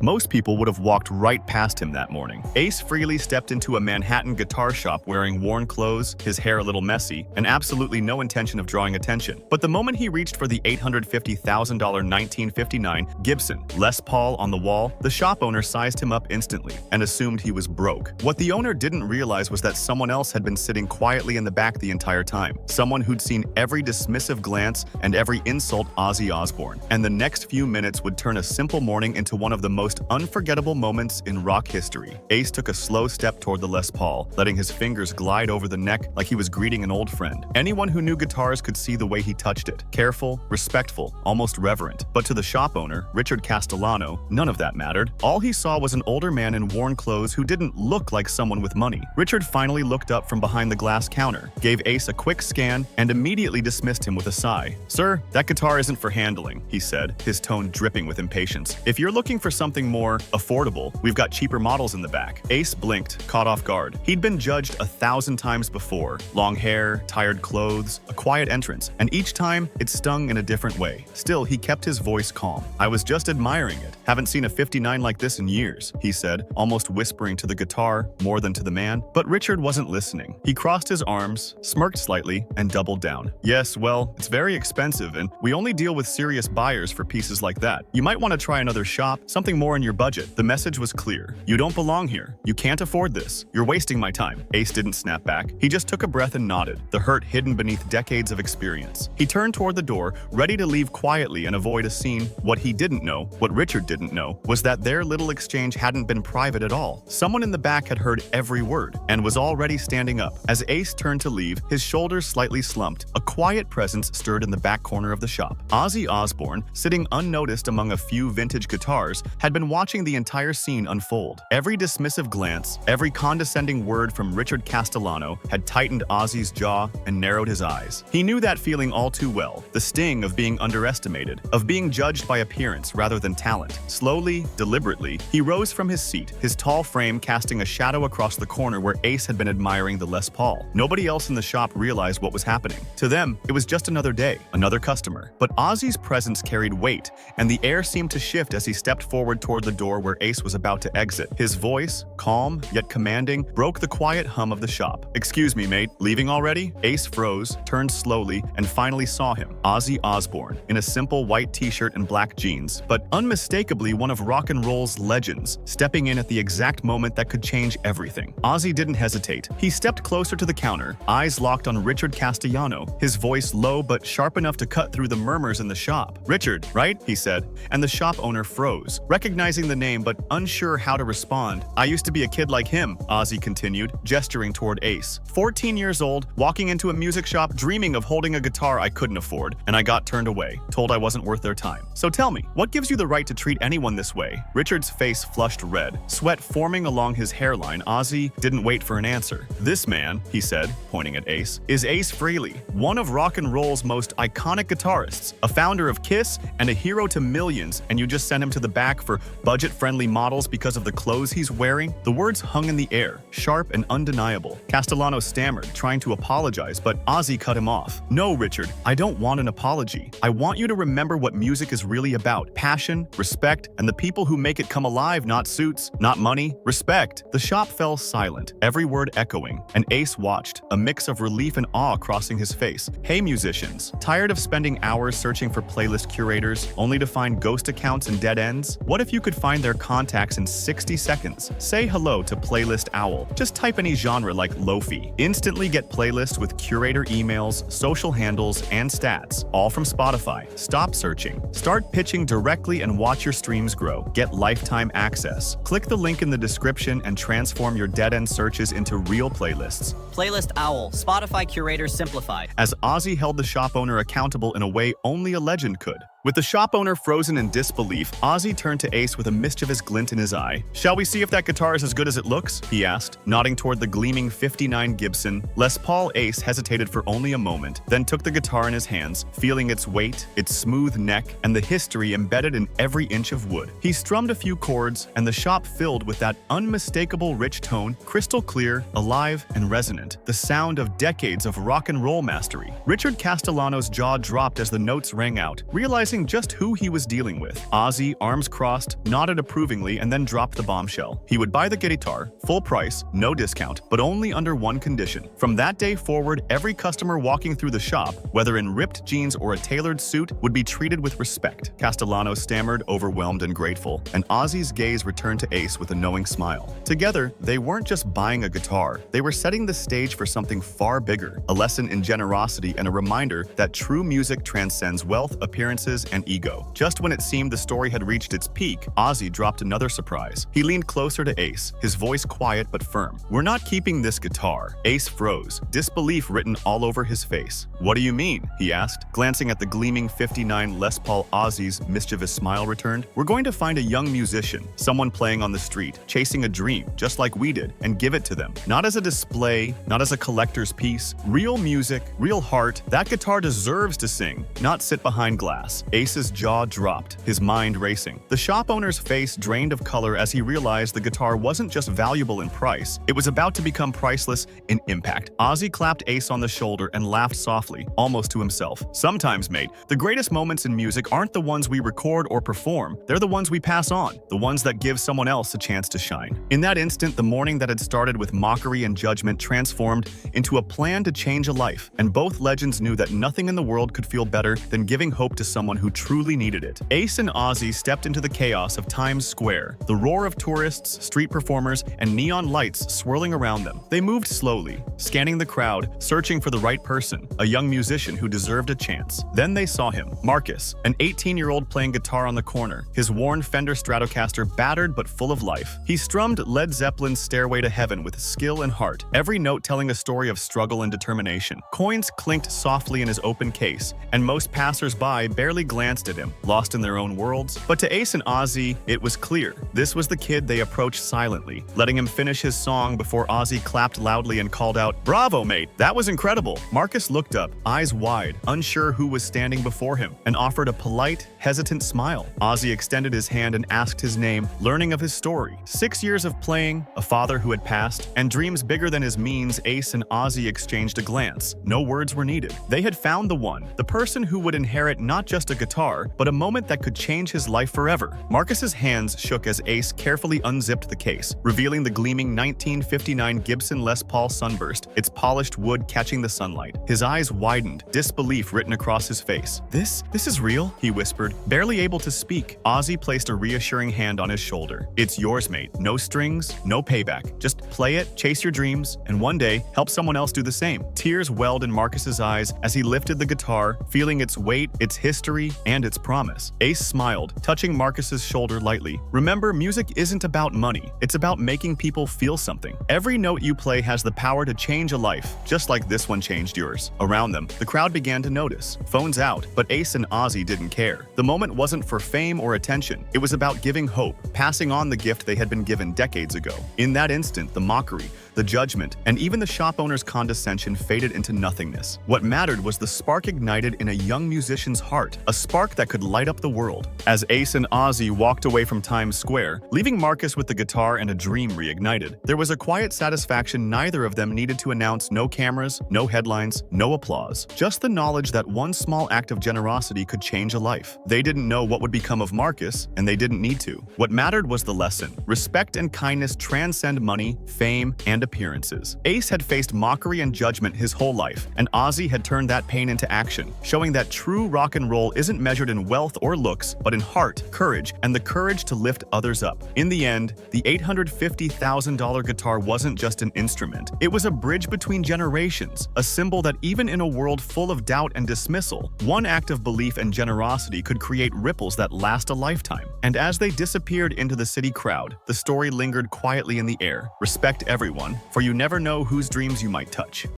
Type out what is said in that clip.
Most people would have walked right past him that morning. Ace Frehley stepped into a Manhattan guitar shop wearing worn clothes, his hair a little messy, and absolutely no intention of drawing attention. But the moment he reached for the $850,000 1959 Gibson Les Paul on the wall, the shop owner sized him up instantly and assumed he was broke. What the owner didn't realize was that someone else had been sitting quietly in the back the entire time. Someone who'd seen every dismissive glance and every insult Ozzy Osbourne. And the next few minutes would turn a simple morning into one of the most unforgettable moments in rock history. Ace took a slow step toward the Les Paul, letting his fingers glide over the neck like he was greeting an old friend. Anyone who knew guitars could see the way he touched it. Careful, respectful, almost reverent. But to the shop owner, Richard Castellano, none of that mattered. All he saw was an older man in worn clothes who didn't look like someone with money. Richard finally looked up from behind the glass counter, gave Ace a quick scan, and immediately dismissed him with a sigh. "Sir, that guitar isn't for handling," he said, his tone dripping with impatience. "If you're looking for something more affordable, we've got cheaper models in the back." Ace blinked, caught off guard. He'd been judged 1,000 times before. Long hair, tired clothes, a quiet entrance, and each time it stung in a different way. Still, he kept his voice calm. "I was just admiring it. Haven't seen a 59 like this in years," he said, almost whispering to the guitar more than to the man. But Richard wasn't listening. He crossed his arms, smirked slightly, and doubled down. "Yes, well, it's very expensive, and we only deal with serious buyers for pieces like that. You might want to try another shop, something more in your budget." The message was clear. "You don't belong here. You can't afford this. You're wasting my time." Ace didn't snap back. He just took a breath and nodded, the hurt hidden beneath decades of experience. He turned toward the door, ready to leave quietly and avoid a scene. What he didn't know, what Richard didn't know, was that their little exchange hadn't been private at all. Someone in the back had heard every word and was already standing up. As Ace turned to leave, his shoulders slightly slumped. A quiet presence stirred in the back corner of the shop. Ozzy Osbourne, sitting unnoticed among a few vintage guitars, had been watching the entire scene unfold. Every dismissive glance, every condescending word from Richard Castellano had tightened Ozzy's jaw and narrowed his eyes. He knew that feeling all too well, the sting of being underestimated, of being judged by appearance rather than talent. Slowly, deliberately, he rose from his seat, his tall frame casting a shadow across the corner where Ace had been admiring the Les Paul. Nobody else in the shop realized what was happening. To them, it was just another day, another customer. But Ozzy's presence carried weight, and the air seemed to shift as he stepped forward toward the door where Ace was about to exit. His voice, calm yet commanding, broke the quiet hum of the shop. "Excuse me, mate, leaving already?" Ace froze, turned slowly, and finally saw him, Ozzy Osbourne, in a simple white t-shirt and black jeans, but unmistakably one of rock and roll's legends, stepping in at the exact moment that could change everything. Ozzy didn't hesitate. He stepped closer to the counter, eyes locked on Richard Castellano, his voice low but sharp enough to cut through the murmurs in the shop. "Richard, right?" he said, and the shop owner froze, recognizing the name but unsure how to respond. "I used to be a kid like him," Ozzy continued, gesturing toward Ace. 14 years old, walking into a music shop dreaming of holding a guitar I couldn't afford, and I got turned away, told I wasn't worth their time. So tell me, what gives you the right to treat anyone this way?" Richard's face flushed red, sweat forming along his hairline. Ozzy didn't wait for an answer. "This man," he said, pointing at Ace, "is Ace Frehley, one of rock and roll's most iconic guitarists, a founder of Kiss and a hero to millions, and you just sent him to the back for budget-friendly models because of the clothes he's wearing?" The words hung in the air, sharp and undeniable. Castellano stammered, trying to apologize, but Ozzy cut him off. "No, Richard, I don't want an apology. I want you to remember what music is really about. Passion, respect, and the people who make it come alive, not suits, not money. Respect." The shop fell silent, every word echoing, and Ace watched, a mix of relief and awe crossing his face. "Hey musicians, tired of spending hours searching for playlist curators only to find ghost accounts and dead ends? What if you could find their contacts in 60 seconds? Say hello to Playlist Owl. Just type any genre like Lo-fi. Instantly get playlists with curator emails, social handles, and stats, all from Spotify. Stop searching. Start pitching directly and watch your streams grow. Get lifetime access. Click the link in the description and transform your dead-end searches into real playlists. Playlist Owl, Spotify Curator Simplified. As Ozzy held the shop owner accountable in a way only a legend could. With the shop owner frozen in disbelief, Ozzy turned to Ace with a mischievous glint in his eye. "Shall we see if that guitar is as good as it looks?" he asked, nodding toward the gleaming 59 Gibson Les Paul. Ace hesitated for only a moment, then took the guitar in his hands, feeling its weight, its smooth neck, and the history embedded in every inch of wood. He strummed a few chords, and the shop filled with that unmistakable rich tone, crystal clear, alive, and resonant, the sound of decades of rock and roll mastery. Richard Castellano's jaw dropped as the notes rang out, realizing realizing just who he was dealing with. Ozzy, arms crossed, nodded approvingly and then dropped the bombshell. He would buy the guitar, full price, no discount, but only under one condition. From that day forward, every customer walking through the shop, whether in ripped jeans or a tailored suit, would be treated with respect. Castellano stammered, overwhelmed and grateful, and Ozzy's gaze returned to Ace with a knowing smile. Together, they weren't just buying a guitar, they were setting the stage for something far bigger, a lesson in generosity and a reminder that true music transcends wealth, appearances, and ego. Just when it seemed the story had reached its peak, Ozzy dropped another surprise. He leaned closer to Ace, his voice quiet but firm. "We're not keeping this guitar." Ace froze, disbelief written all over his face. "What do you mean?" he asked, glancing at the gleaming 59 Les Paul. Ozzy's mischievous smile returned. "We're going to find a young musician, someone playing on the street, chasing a dream, just like we did, and give it to them. Not as a display, not as a collector's piece. Real music, real heart. That guitar deserves to sing, not sit behind glass." Ace's jaw dropped, his mind racing. The shop owner's face drained of color as he realized the guitar wasn't just valuable in price, it was about to become priceless in impact. Ozzy clapped Ace on the shoulder and laughed softly, almost to himself. "Sometimes, mate, the greatest moments in music aren't the ones we record or perform, they're the ones we pass on, the ones that give someone else a chance to shine." In that instant, the morning that had started with mockery and judgment transformed into a plan to change a life, and both legends knew that nothing in the world could feel better than giving hope to someone who truly needed it. Ace and Ozzy stepped into the chaos of Times Square, the roar of tourists, street performers, and neon lights swirling around them. They moved slowly, scanning the crowd, searching for the right person, a young musician who deserved a chance. Then they saw him, Marcus, an 18-year-old playing guitar on the corner, his worn Fender Stratocaster battered but full of life. He strummed Led Zeppelin's Stairway to Heaven with skill and heart, every note telling a story of struggle and determination. Coins clinked softly in his open case, and most passers-by barely glanced at him, lost in their own worlds. But to Ace and Ozzy, it was clear. This was the kid they approached silently, letting him finish his song before Ozzy clapped loudly and called out, "Bravo, mate! That was incredible!" Marcus looked up, eyes wide, unsure who was standing before him, and offered a polite, hesitant smile. Ozzy extended his hand and asked his name, learning of his story. 6 years of playing, a father who had passed, and dreams bigger than his means. Ace and Ozzy exchanged a glance. No words were needed. They had found the one, the person who would inherit not just a guitar, but a moment that could change his life forever. Marcus's hands shook as Ace carefully unzipped the case, revealing the gleaming 1959 Gibson Les Paul Sunburst, its polished wood catching the sunlight. His eyes widened, disbelief written across his face. This is real?" he whispered, barely able to speak. Ozzy placed a reassuring hand on his shoulder. "It's yours, mate. No strings, no payback. Just play it, chase your dreams, and one day, help someone else do the same." Tears welled in Marcus's eyes as he lifted the guitar, feeling its weight, its history, and its promise. Ace smiled, touching Marcus's shoulder lightly. "Remember, music isn't about money. It's about making people feel something. Every note you play has the power to change a life, just like this one changed yours." Around them, the crowd began to notice. Phones out, but Ace and Ozzy didn't care. The moment wasn't for fame or attention. It was about giving hope, passing on the gift they had been given decades ago. In that instant, the mockery, the judgment, and even the shop owner's condescension faded into nothingness. What mattered was the spark ignited in a young musician's heart, a spark that could light up the world. As Ace and Ozzy walked away from Times Square, leaving Marcus with the guitar and a dream reignited, there was a quiet satisfaction neither of them needed to announce. No cameras, no headlines, no applause. Just the knowledge that one small act of generosity could change a life. They didn't know what would become of Marcus, and they didn't need to. What mattered was the lesson. Respect and kindness transcend money, fame, and appearances. Ace had faced mockery and judgment his whole life, and Ozzy had turned that pain into action, showing that true rock and roll isn't measured in wealth or looks, but in heart, courage, and the courage to lift others up. In the end, the $850,000 guitar wasn't just an instrument. It was a bridge between generations, a symbol that even in a world full of doubt and dismissal, one act of belief and generosity could create ripples that last a lifetime. And as they disappeared into the city crowd, the story lingered quietly in the air. Respect everyone, for you never know whose dreams you might touch.